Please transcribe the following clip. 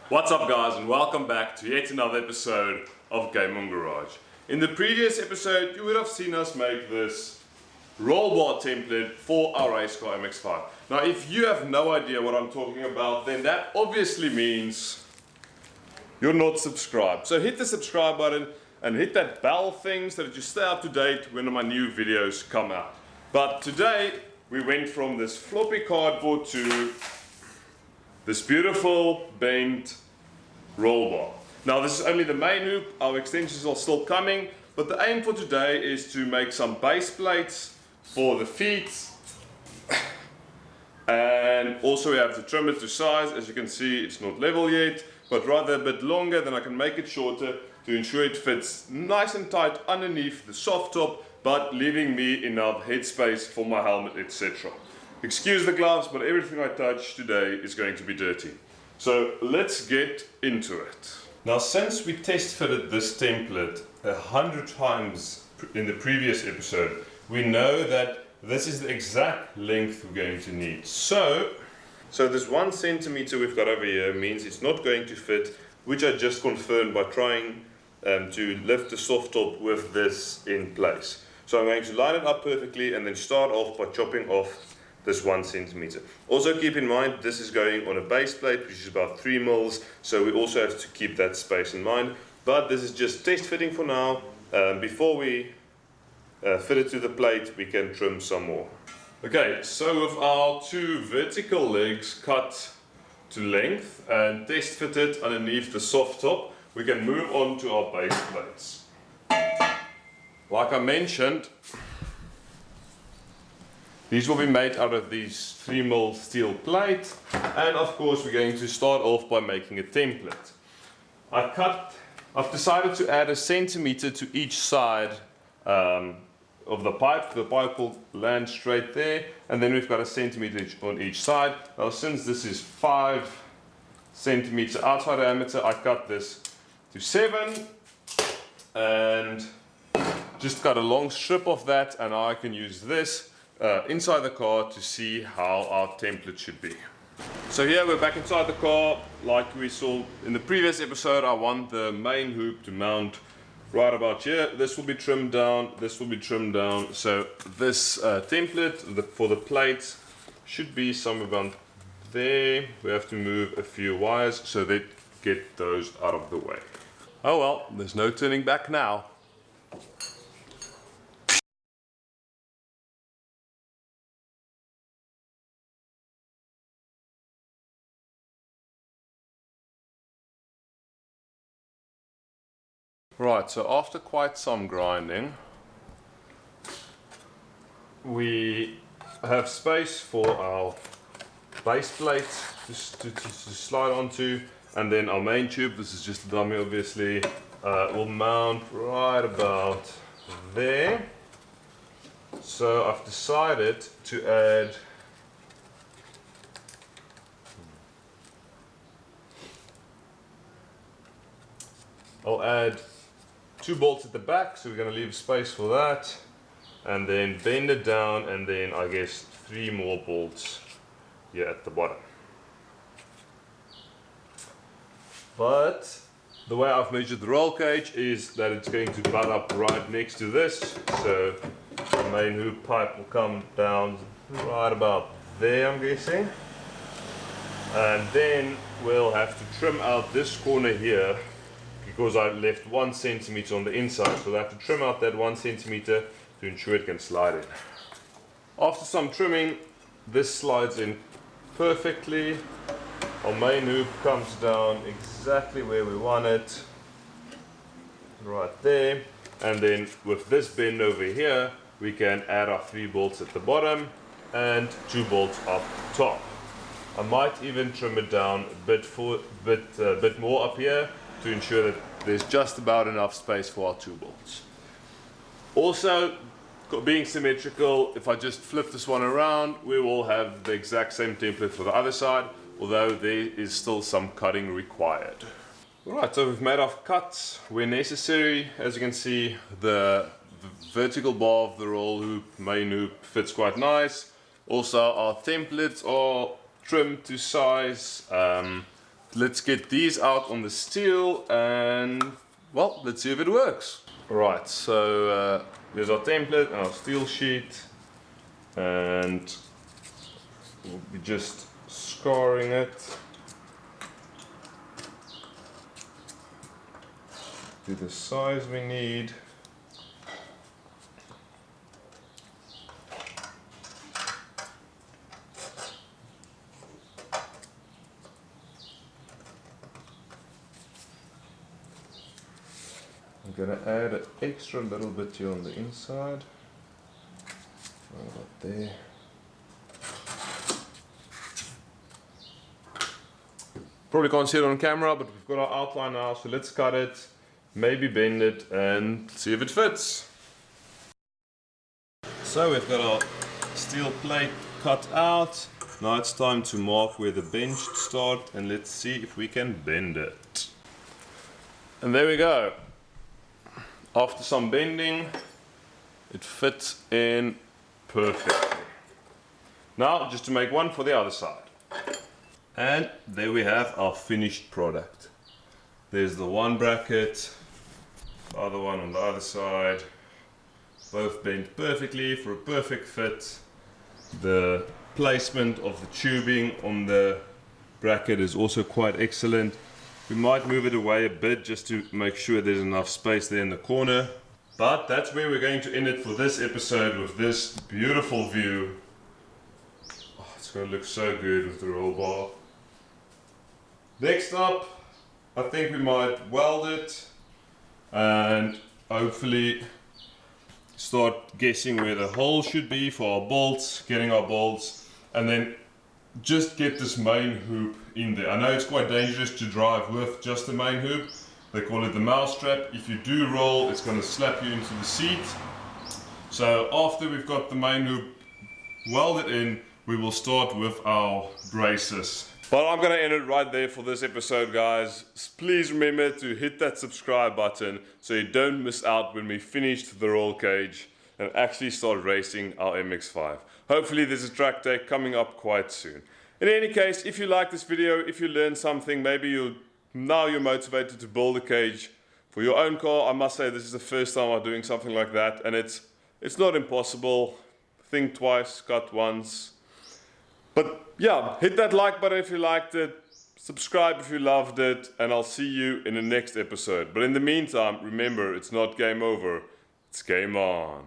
What's up guys, and welcome back to yet another episode of Game On Garage. In the previous episode you would have seen us make this roll bar template for our racecar MX-5. Now if you have no idea what I'm talking about, then that obviously means you're not subscribed. So hit the subscribe button and hit that bell thing so that you stay up to date when my new videos come out. But today we went from this floppy cardboard to this beautiful bent roll bar. Now this is only the main hoop, our extensions are still coming, but the aim for today is to make some base plates for the feet. And also we have to trim it to size. As you can see, it's not level yet, but rather a bit longer, then I can make it shorter to ensure it fits nice and tight underneath the soft top, but leaving me enough headspace for my helmet, etc. Excuse the gloves, but everything I touch today is going to be dirty. So let's get into it. Now, since we test fitted this template 100 times in the previous episode, we know that this is the exact length we're going to need. So this 1 centimeter we've got over here means it's not going to fit, which I just confirmed by trying to lift the soft top with this in place. So I'm going to line it up perfectly and then start off by chopping off this 1 centimeter. Also keep in mind this is going on a base plate which is about 3 mils, so we also have to keep that space in mind. But this is just test fitting for now. Before we fit it to the plate, we can trim some more. Okay, so with our 2 vertical legs cut to length and test fitted underneath the soft top, we can move on to our base plates. Like I mentioned, these will be made out of these 3 mil steel plate, and of course we're going to start off by making a template. I've decided to add 1 centimeter to each side of the pipe. The pipe will land straight there, and then we've got 1 centimeter on each side. Now since this is 5 centimeter outside diameter, I cut this to 7 and just cut a long strip of that, and now I can use this inside the car to see how our template should be. So here we're back inside the car. Like we saw in the previous episode, I want the main hoop to mount right about here. This will be trimmed down, this will be trimmed down. So this template for the plates should be somewhere around there. We have to move a few wires so that get those out of the way. Oh well, there's no turning back now. Right, so after quite some grinding, we have space for our base plate to slide onto, and then our main tube, this is just a dummy obviously, will mount right about there. So I've decided to add I'll add 2 bolts at the back, so we're going to leave space for that, and then bend it down, and then I guess 3 more bolts here at the bottom. But the way I've measured the roll cage is that it's going to butt up right next to this, so the main hoop pipe will come down right about there, I'm guessing, and then we'll have to trim out this corner here because I left 1 centimeter on the inside, so I have to trim out that 1 centimeter to ensure it can slide in. After some trimming, this slides in perfectly. Our main hoop comes down exactly where we want it, right there, and then with this bend over here, we can add our 3 bolts at the bottom and 2 bolts up top. I might even trim it down a bit more up here to ensure that there's just about enough space for our 2 bolts. Also, being symmetrical, if I just flip this one around, we will have the exact same template for the other side, although there is still some cutting required. Alright, so we've made our cuts where necessary. As you can see, the vertical bar of the roll hoop, main hoop, fits quite nice. Also, our templates are trimmed to size. let's get these out on the steel and, well, let's see if it works. Right, so there's our template and our steel sheet, and we'll be just scoring it to the size we need. I'm gonna add an extra little bit here on the inside. About there. Probably can't see it on camera, but we've got our outline now, so let's cut it, maybe bend it, and see if it fits. So we've got our steel plate cut out. Now it's time to mark where the bench starts, and let's see if we can bend it. And there we go. After some bending, it fits in perfectly. Now, just to make one for the other side. And there we have our finished product. There's the one bracket, the other one on the other side. Both bent perfectly for a perfect fit. The placement of the tubing on the bracket is also quite excellent. We might move it away a bit just to make sure there's enough space there in the corner. But that's where we're going to end it for this episode, with this beautiful view. Oh, it's going to look so good with the roll bar. Next up, I think we might weld it and hopefully start guessing where the hole should be for our bolts, getting our bolts, and then just get this main hoop in there. I know it's quite dangerous to drive with just the main hoop. They call it the mouse trap. If you do roll, it's going to slap you into the seat. So after we've got the main hoop welded in, we will start with our braces. But I'm going to end it right there for this episode, guys. Please remember to hit that subscribe button so you don't miss out when we finish the roll cage and actually start racing our MX-5. Hopefully there's a track day coming up quite soon. In any case, if you like this video, if you learned something, maybe you're motivated to build a cage for your own car. I must say this is the first time I'm doing something like that, and it's not impossible. Think twice, cut once. But yeah, hit that like button if you liked it, subscribe if you loved it, and I'll see you in the next episode. But in the meantime, remember, it's not game over, it's game on.